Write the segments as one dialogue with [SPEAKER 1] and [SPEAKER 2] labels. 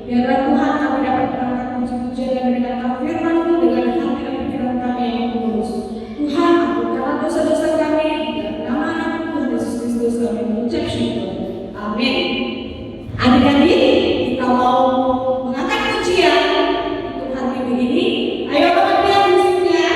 [SPEAKER 1] Biarlah Tuhan kami dapat mengangkat puji-pujian dan mendengarkan firman-Mu dengan hati dan pikiran kami yang tulus. Tuhan, ampunkanlah dosa-dosa kami, dalam nama anak Tuhan Yesus Kristus kami mengucap syukur. Amin. Adik-adik, kita mau mengangkat pujian untuk hari Minggu ini. Ayo kita musiknya.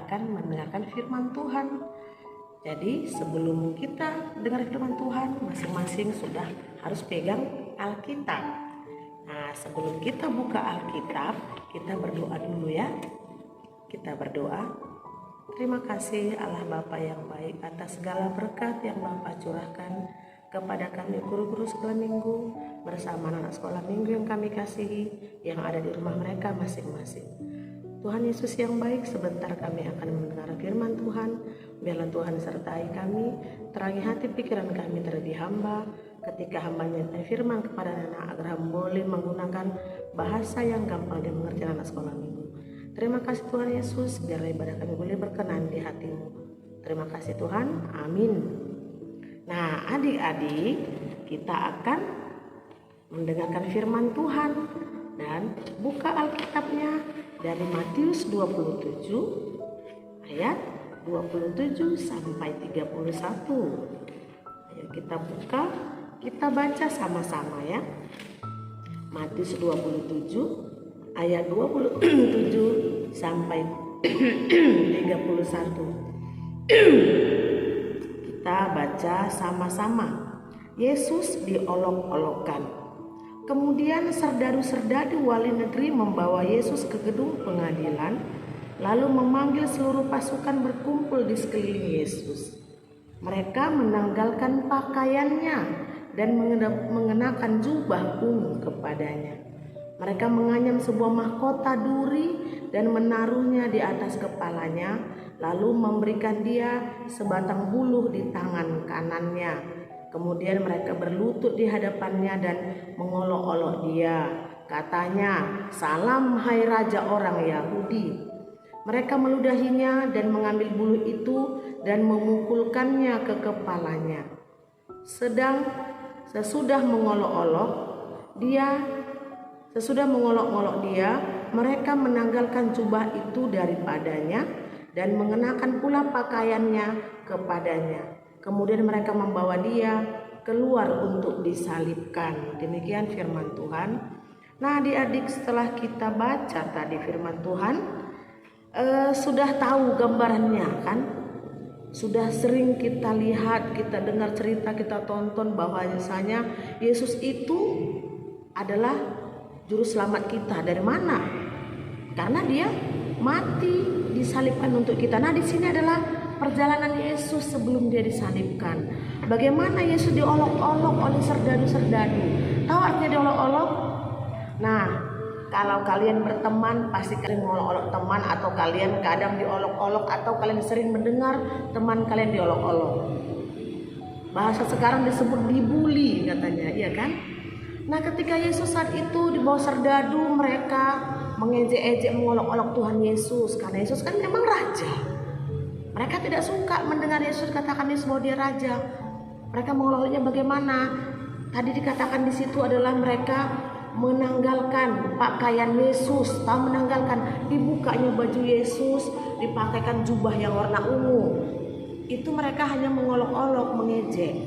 [SPEAKER 2] akan mendengarkan firman Tuhan. Jadi sebelum kita dengar firman Tuhan, masing-masing sudah harus pegang Alkitab. Nah, sebelum kita buka Alkitab, kita berdoa dulu ya. Kita berdoa. Terima kasih Allah Bapa yang baik atas segala berkat yang Bapa curahkan kepada kami guru-guru sekolah minggu bersama anak sekolah minggu yang kami kasihi yang ada di rumah mereka masing-masing. Tuhan Yesus yang baik, sebentar kami akan mendengar firman Tuhan. Biarlah Tuhan sertai kami, terangi hati pikiran kami terlebih hamba ketika hamba menyampaikan firman kepada anak agar hamba boleh menggunakan bahasa yang gampang dimengerti anak sekolah minggu. Terima kasih Tuhan Yesus, biarlah ibadah kami boleh berkenan di hati-Mu. Terima kasih Tuhan, amin. Nah, adik-adik, kita akan mendengarkan firman Tuhan dan buka Alkitabnya dari Matius 27 ayat 27 sampai 31. Ayo kita buka, kita baca sama-sama ya. Matius 27 ayat 27 sampai 31. Kita baca sama-sama. Yesus diolok-olokkan. Kemudian serdadu-serdadu wali negeri membawa Yesus ke gedung pengadilan, lalu memanggil seluruh pasukan berkumpul di sekeliling Yesus. Mereka menanggalkan pakaiannya dan mengenakan jubah ungu kepadanya. Mereka menganyam sebuah mahkota duri dan menaruhnya di atas kepalanya, lalu memberikan dia sebatang buluh di tangan kanannya. Kemudian mereka berlutut di hadapannya dan mengolok-olok dia. Katanya, "Salam hai Raja orang Yahudi." Mereka meludahinya dan mengambil buluh itu dan memukulkannya ke kepalanya. Sesudah mengolok-olok dia, mereka menanggalkan jubah itu daripadanya dan mengenakan pula pakaiannya kepadanya. Kemudian mereka membawa dia keluar untuk disalibkan. Demikian firman Tuhan. Nah, adik-adik, setelah kita baca tadi firman Tuhan, sudah tahu gambarannya kan? Sudah sering kita lihat, kita dengar cerita, kita tonton bahwa misalnya Yesus itu adalah juru selamat kita. Dari mana? Karena dia mati disalibkan untuk kita. Nah, di sini adalah perjalanan Yesus sebelum dia disalibkan. Bagaimana Yesus diolok-olok oleh serdadu-serdadu. Tahu artinya diolok-olok? Nah, kalau kalian berteman pasti kalian mengolok-olok teman, atau kalian kadang diolok-olok, atau kalian sering mendengar teman kalian diolok-olok. Bahasa sekarang disebut dibully katanya, iya kan? Nah, ketika Yesus saat itu di bawah serdadu, mereka mengejek-ejek, mengolok-olok Tuhan Yesus karena Yesus kan memang raja. Mereka tidak suka mendengar Yesus katakan Yesus bahwa dia raja. Mereka mengolok-oloknya bagaimana? Tadi dikatakan di situ adalah mereka menanggalkan pakaian Yesus. Tahu menanggalkan? Dibukanya baju Yesus, dipakaikan jubah yang warna ungu. Itu mereka hanya mengolok-olok, mengejek.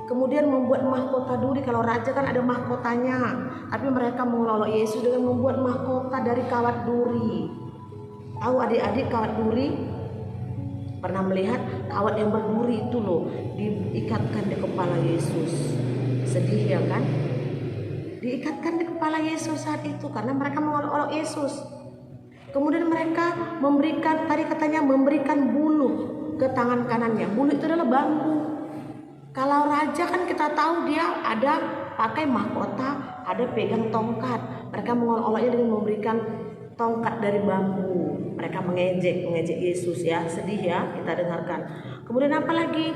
[SPEAKER 2] Kemudian membuat mahkota duri. Kalau raja kan ada mahkotanya, tapi mereka mengolok Yesus dengan membuat mahkota dari kawat duri. Tahu adik-adik kawat duri? Pernah melihat kawat yang berduri itu loh, diikatkan di kepala Yesus. Sedih ya kan? Diikatkan di kepala Yesus saat itu karena mereka mengolok-olok Yesus. Kemudian mereka memberikan, tadi katanya memberikan buluh ke tangan kanannya. Buluh itu adalah bambu. Kalau raja kan kita tahu dia ada pakai mahkota, ada pegang tongkat. Mereka mengolok-oloknya dengan memberikan tongkat dari bambu. Mereka mengejek Yesus ya. Sedih ya, kita dengarkan. Kemudian apa lagi?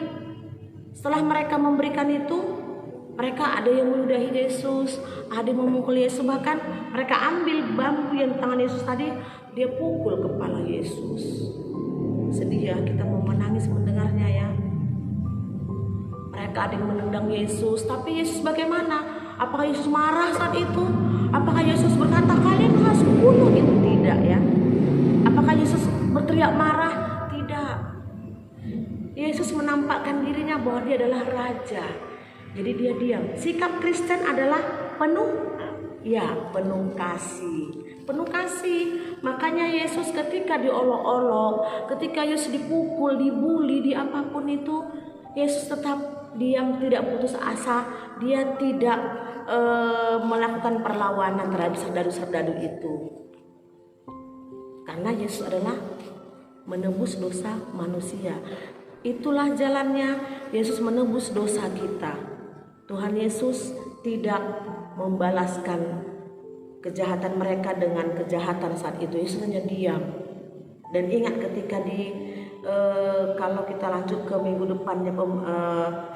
[SPEAKER 2] Setelah mereka memberikan itu, mereka ada yang meludahi Yesus, ada yang memukul Yesus. Bahkan mereka ambil bambu yang di tangan Yesus tadi, dia pukul kepala Yesus. Sedih ya, kita mau menangis mendengarnya ya. Mereka ada yang menendang Yesus, tapi Yesus bagaimana? Apakah Yesus marah saat itu? Apakah Yesus berkata kalian harus bunuh? Itu tidak ya. Apakah Yesus berteriak marah? Tidak. Yesus menampakkan dirinya bahwa dia adalah raja. Jadi dia diam. Sikap Kristen adalah penuh kasih. Penuh kasih. Makanya Yesus ketika diolok-olok, ketika Yesus dipukul, dibully, di apapun itu, Yesus tetap diam, tidak putus asa. Dia tidak melakukan perlawanan terhadap serdadu-serdadu itu. Karena Yesus adalah menebus dosa manusia. Itulah jalannya, Yesus menebus dosa kita. Tuhan Yesus tidak membalaskan kejahatan mereka dengan kejahatan saat itu. Yesus hanya diam. Dan ingat ketika kalau kita lanjut ke minggu depannya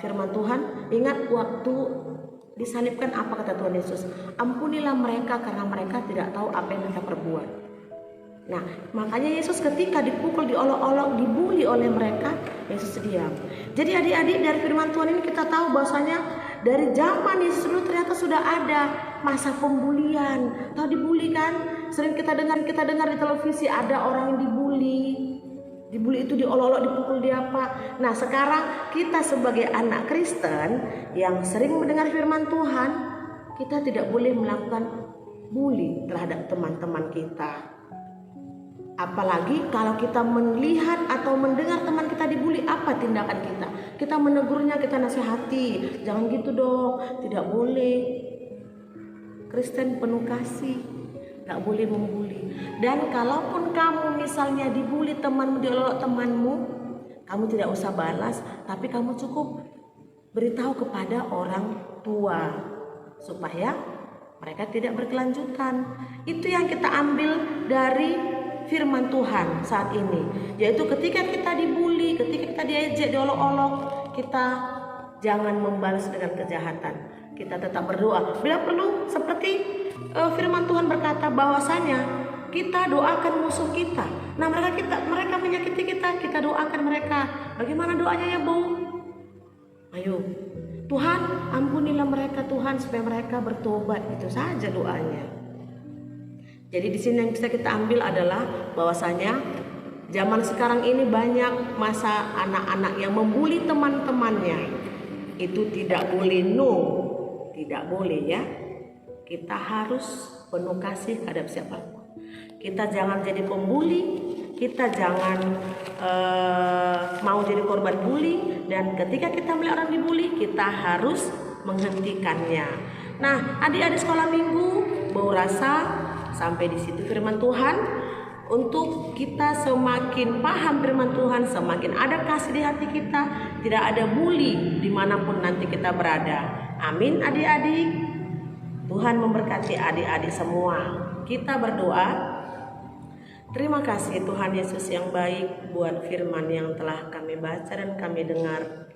[SPEAKER 2] firman Tuhan, ingat waktu disalibkan apa kata Tuhan Yesus? Ampunilah mereka karena mereka tidak tahu apa yang mereka perbuat. Nah, makanya Yesus ketika dipukul, diolok-olok, dibully oleh mereka, Yesus diam. Jadi adik-adik, dari firman Tuhan ini kita tahu bahwasanya dari zaman Yesus dulu ternyata sudah ada masa pembulian. Tahu dibully kan? Sering kita dengar di televisi ada orang yang dibully. Dibully itu diolok-olok, dipukul, diapa. Nah, sekarang kita sebagai anak Kristen yang sering mendengar firman Tuhan, kita tidak boleh melakukan bully terhadap teman-teman kita. Apalagi kalau kita melihat atau mendengar teman kita dibully, apa tindakan kita? Kita menegurnya, kita nasihati, jangan gitu dong, tidak boleh. Kristen penuh kasih, gak boleh membuli. Dan kalaupun kamu misalnya dibully temanmu, diolok temanmu, kamu tidak usah balas, tapi kamu cukup beritahu kepada orang tua supaya mereka tidak berkelanjutan. Itu yang kita ambil dari firman Tuhan saat ini, yaitu ketika kita dibully, ketika kita diejek, diolok-olok, kita jangan membalas dengan kejahatan. Kita tetap berdoa. Bila perlu, seperti firman Tuhan berkata bahwasanya kita doakan musuh kita. Nah, mereka menyakiti kita, kita doakan mereka. Bagaimana doanya ya, Bu? Ayo, Tuhan ampunilah mereka Tuhan supaya mereka bertobat. Itu saja doanya. Jadi di sini yang bisa kita ambil adalah bahwasanya zaman sekarang ini banyak masa anak-anak yang membuli teman-temannya. Itu tidak boleh, tidak boleh ya. Kita harus penuh kasih terhadap siapapun. Kita jangan jadi pembuli, kita jangan mau jadi korban bully, dan ketika kita melihat orang dibully, kita harus menghentikannya. Nah, adik-adik sekolah minggu, bau rasa sampai di situ firman Tuhan. Untuk kita semakin paham firman Tuhan, semakin ada kasih di hati kita, tidak ada bully dimanapun nanti kita berada. Amin adik-adik. Tuhan memberkati adik-adik semua. Kita berdoa. Terima kasih Tuhan Yesus yang baik buat firman yang telah kami baca dan kami dengar.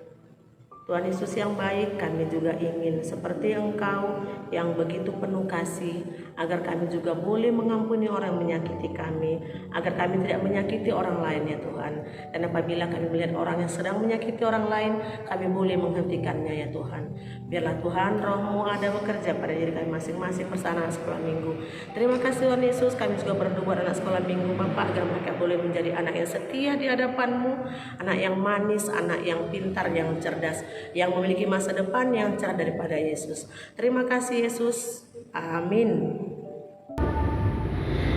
[SPEAKER 2] Tuhan Yesus yang baik, kami juga ingin seperti Engkau yang begitu penuh kasih, agar kami juga boleh mengampuni orang yang menyakiti kami, agar kami tidak menyakiti orang lain ya Tuhan. Dan apabila kami melihat orang yang sedang menyakiti orang lain, kami boleh menghentikannya ya Tuhan. Biarlah Tuhan Roh-Mu ada bekerja pada diri kami masing-masing bersama sekolah minggu. Terima kasih Tuhan Yesus, kami juga berdoa anak sekolah minggu Bapak, agar mereka boleh menjadi anak yang setia di hadapan-Mu, anak yang manis, anak yang pintar, yang cerdas, yang memiliki masa depan yang cerah daripada Yesus. Terima kasih Yesus. Amin.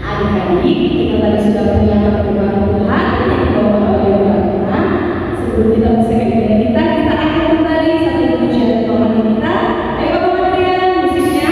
[SPEAKER 1] Adik-adik, kita tadi sudah mendengar firman Tuhan yang dibawa oleh Tuhan. Sebelum kita musik kita akan kembali satu pujian Tuhan kita. Ayo Bapak Marian, musiknya.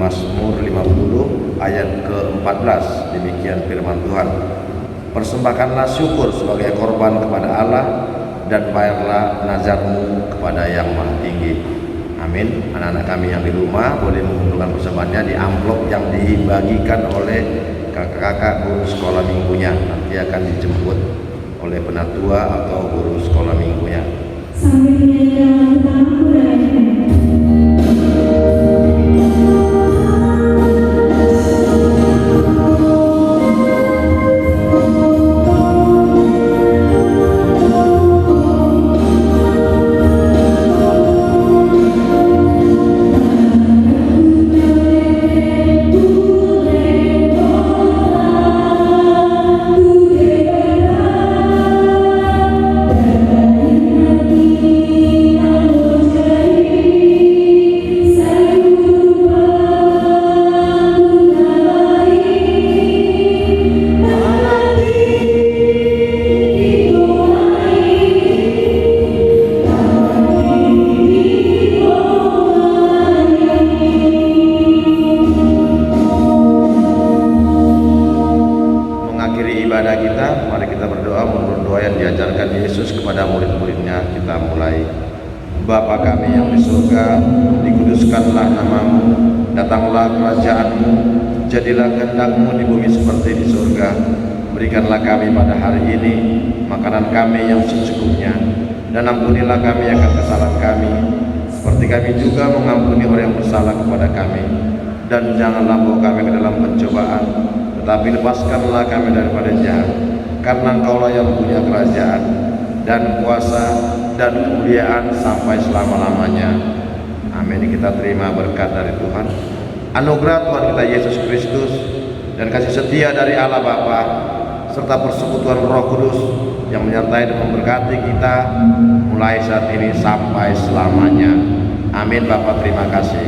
[SPEAKER 3] Mazmur 50 ayat ke-14. Demikian firman Tuhan. Persembahkanlah syukur sebagai korban kepada Allah dan bayarlah nazarmu kepada Yang Maha Tinggi. Amin. Anak-anak kami yang di rumah boleh mengumpulkan persembahannya di amplop yang dibagikan oleh kakak-kakak guru sekolah minggunya. Nanti akan dijemput oleh penatua atau guru sekolah minggunya.
[SPEAKER 1] Sambil menyanyikan lagu pertama budaya.
[SPEAKER 3] Bapa kami yang di surga, dikuduskanlah namamu, datanglah kerajaanmu, jadilah kehendak-Mu di bumi seperti di surga. Berikanlah kami pada hari ini makanan kami yang secukupnya, dan ampunilah kami akan kesalahan kami, seperti kami juga mengampuni orang yang bersalah kepada kami. Dan janganlah bawa kami ke dalam pencobaan, tetapi lepaskanlah kami daripada jahat, karena Engkaulah yang punya kerajaan dan kuasa dan kemuliaan sampai selama-lamanya. Amin. Kita terima berkat dari Tuhan, anugerah Tuhan kita Yesus Kristus, dan kasih setia dari Allah Bapa, serta persekutuan Roh Kudus yang menyertai dan memberkati kita mulai saat ini sampai selamanya. Amin. Bapa, terima kasih.